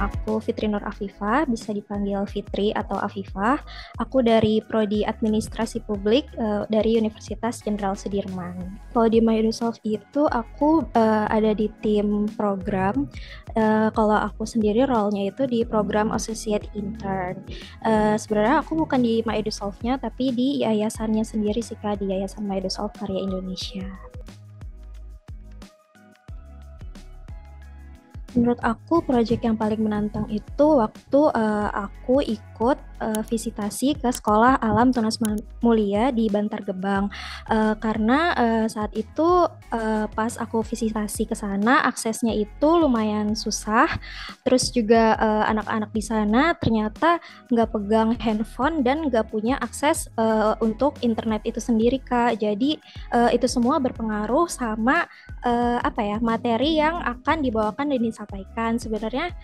nama aku Fitri Nur Afifah, bisa dipanggil Fitri atau Afifah. Aku dari Prodi Administrasi Publik dari Universitas Jenderal Sudirman. Kalau di Microsoft itu aku ada di tim program. Kalau aku sendiri role-nya itu di program Associate Intern. Sebenarnya aku bukan di Microsoft-nya, tapi di yayasannya sendiri sih Kak, di Yayasan Microsoft Karya Indonesia. Menurut aku, proyek yang paling menantang itu waktu aku ikut visitasi ke Sekolah Alam Tunas Mulia di Bantar Gebang. Karena saat itu pas aku visitasi ke sana, aksesnya itu lumayan susah. Terus juga anak-anak di sana ternyata nggak pegang handphone dan nggak punya akses untuk internet itu sendiri, Kak. Jadi itu semua berpengaruh sama materi yang akan dibawakan dan disampaikan. Sebenarnya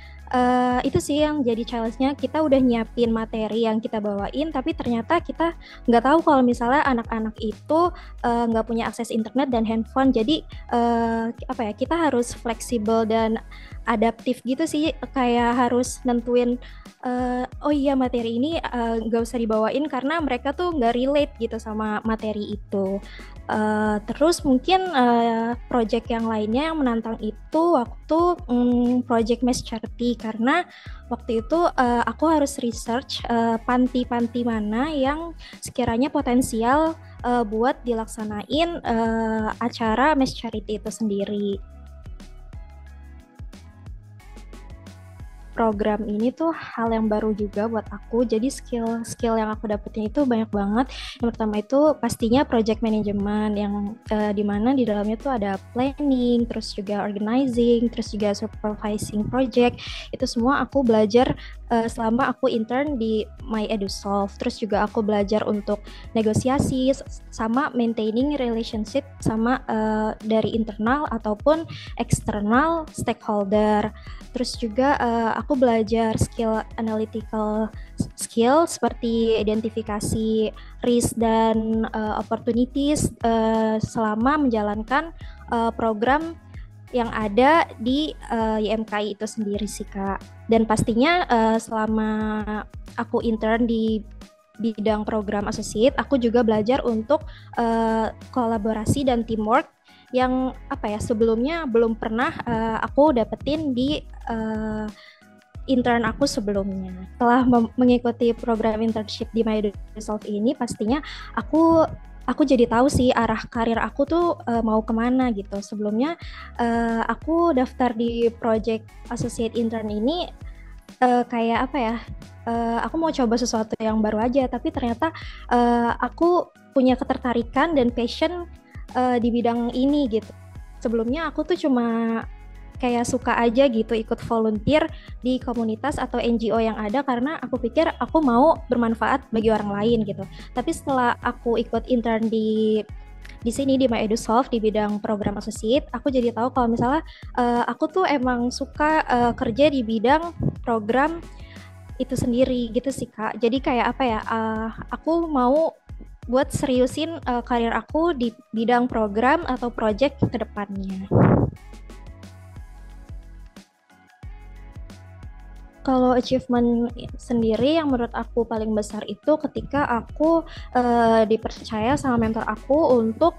itu sih yang jadi challenge-nya. Kita udah nyiapin materi yang kita bawain, tapi ternyata kita nggak tahu kalau misalnya anak-anak itu nggak punya akses internet dan handphone. Jadi kita harus fleksibel dan adaptif gitu sih. Kayak harus nentuin oh iya materi ini nggak usah dibawain karena mereka tuh nggak relate gitu sama materi itu. Terus mungkin project yang lainnya yang menantang itu waktu project Mass Charity, karena waktu itu aku harus research panti-panti mana yang sekiranya potensial buat dilaksanain acara Mass Charity itu sendiri. Program ini tuh hal yang baru juga buat aku. Jadi skill yang aku dapetin itu banyak banget. Yang pertama itu pastinya project management yang dimana di dalamnya tuh ada planning, terus juga organizing, terus juga supervising project. Itu semua aku belajar selama aku intern di My EduSolve. Terus juga aku belajar untuk negosiasi sama maintaining relationship sama dari internal ataupun eksternal stakeholder. Terus juga aku belajar skill analytical skill seperti identifikasi risk dan opportunities selama menjalankan program yang ada di YMKI itu sendiri sih Kak. Dan pastinya selama aku intern di bidang program associate, aku juga belajar untuk kolaborasi dan teamwork yang sebelumnya belum pernah aku dapetin di intern aku sebelumnya. Setelah mengikuti program internship di Microsoft ini, pastinya aku jadi tahu sih arah karir aku tuh mau kemana gitu. Sebelumnya aku daftar di project associate intern ini aku mau coba sesuatu yang baru aja, tapi ternyata aku punya ketertarikan dan passion di bidang ini gitu. Sebelumnya aku tuh cuma kayak suka aja gitu ikut volunteer di komunitas atau NGO yang ada karena aku pikir aku mau bermanfaat bagi orang lain gitu. Tapi setelah aku ikut intern di sini di My EduSolve di bidang program associate, aku jadi tahu kalau misalnya aku tuh emang suka kerja di bidang program itu sendiri gitu sih Kak. Jadi kayak aku mau buat seriusin karir aku di bidang program atau project ke depannya. Kalau achievement sendiri yang menurut aku paling besar itu ketika aku dipercaya sama mentor aku untuk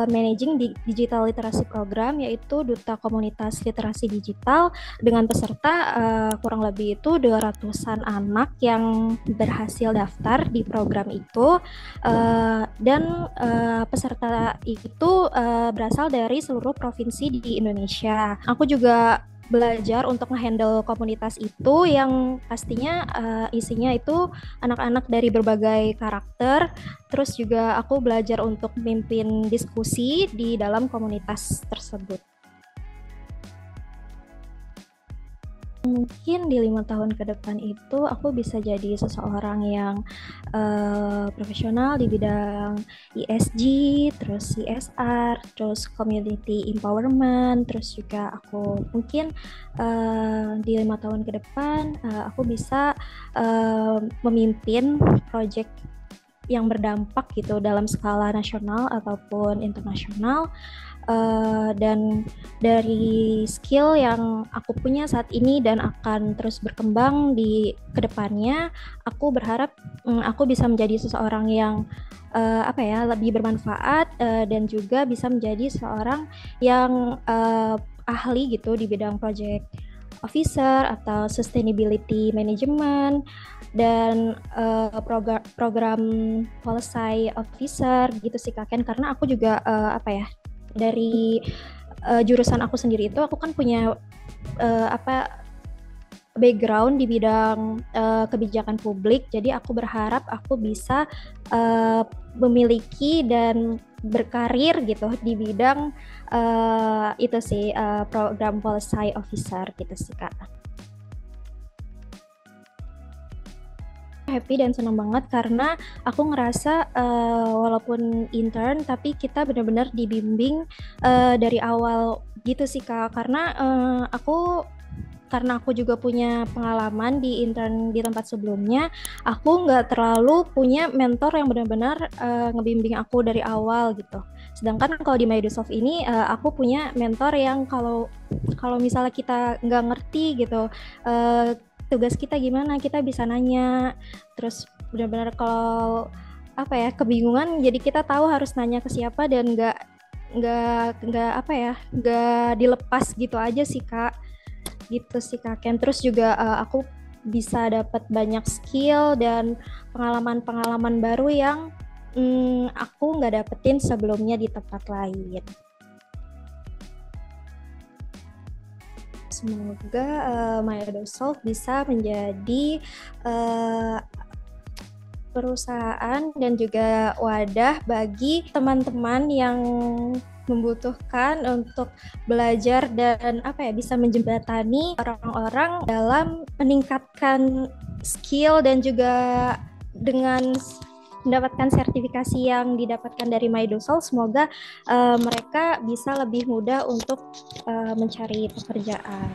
managing di digital literasi program, yaitu Duta Komunitas Literasi Digital dengan peserta kurang lebih itu 200-an anak yang berhasil daftar di program itu dan peserta itu berasal dari seluruh provinsi di Indonesia. Aku juga belajar untuk nge-handle komunitas itu yang pastinya isinya itu anak-anak dari berbagai karakter. Terus juga aku belajar untuk memimpin diskusi di dalam komunitas tersebut. Mungkin di 5 tahun ke depan itu aku bisa jadi seseorang yang profesional di bidang ESG, terus CSR, terus community empowerment, terus juga aku mungkin di 5 tahun ke depan aku bisa memimpin project yang berdampak gitu dalam skala nasional ataupun internasional. Dan dari skill yang aku punya saat ini dan akan terus berkembang di kedepannya, aku berharap aku bisa menjadi seseorang yang apa ya, lebih bermanfaat, dan juga bisa menjadi seorang yang ahli gitu di bidang project officer atau sustainability management dan program policy officer gitu sih Kak Ken. Karena aku juga apa ya, dari jurusan aku sendiri itu aku kan punya apa, background di bidang kebijakan publik. Jadi aku berharap aku bisa memiliki dan berkarir gitu di bidang itu sih, program policy officer gitu sih Kak. Happy dan senang banget karena aku ngerasa walaupun intern tapi kita benar-benar dibimbing dari awal gitu sih Kak. Karena aku juga punya pengalaman di intern di tempat sebelumnya, aku nggak terlalu punya mentor yang benar-benar ngebimbing aku dari awal gitu. Sedangkan kalau di Microsoft ini aku punya mentor yang kalau kalau misalnya kita nggak ngerti gitu, tugas kita gimana, kita bisa nanya. Terus benar-benar kalau apa ya, kebingungan, jadi kita tahu harus nanya ke siapa dan nggak apa ya, nggak dilepas gitu aja sih Kak. Gitu sih Kak Ken. Terus juga aku bisa dapat banyak skill dan pengalaman-pengalaman baru yang aku nggak dapetin sebelumnya di tempat lain. Semoga Microsoft bisa menjadi uh, perusahaan dan juga wadah bagi teman-teman yang membutuhkan untuk belajar dan apa ya, bisa menjembatani orang-orang dalam meningkatkan skill dan juga dengan mendapatkan sertifikasi yang didapatkan dari Microsoft. Semoga mereka bisa lebih mudah untuk mencari pekerjaan.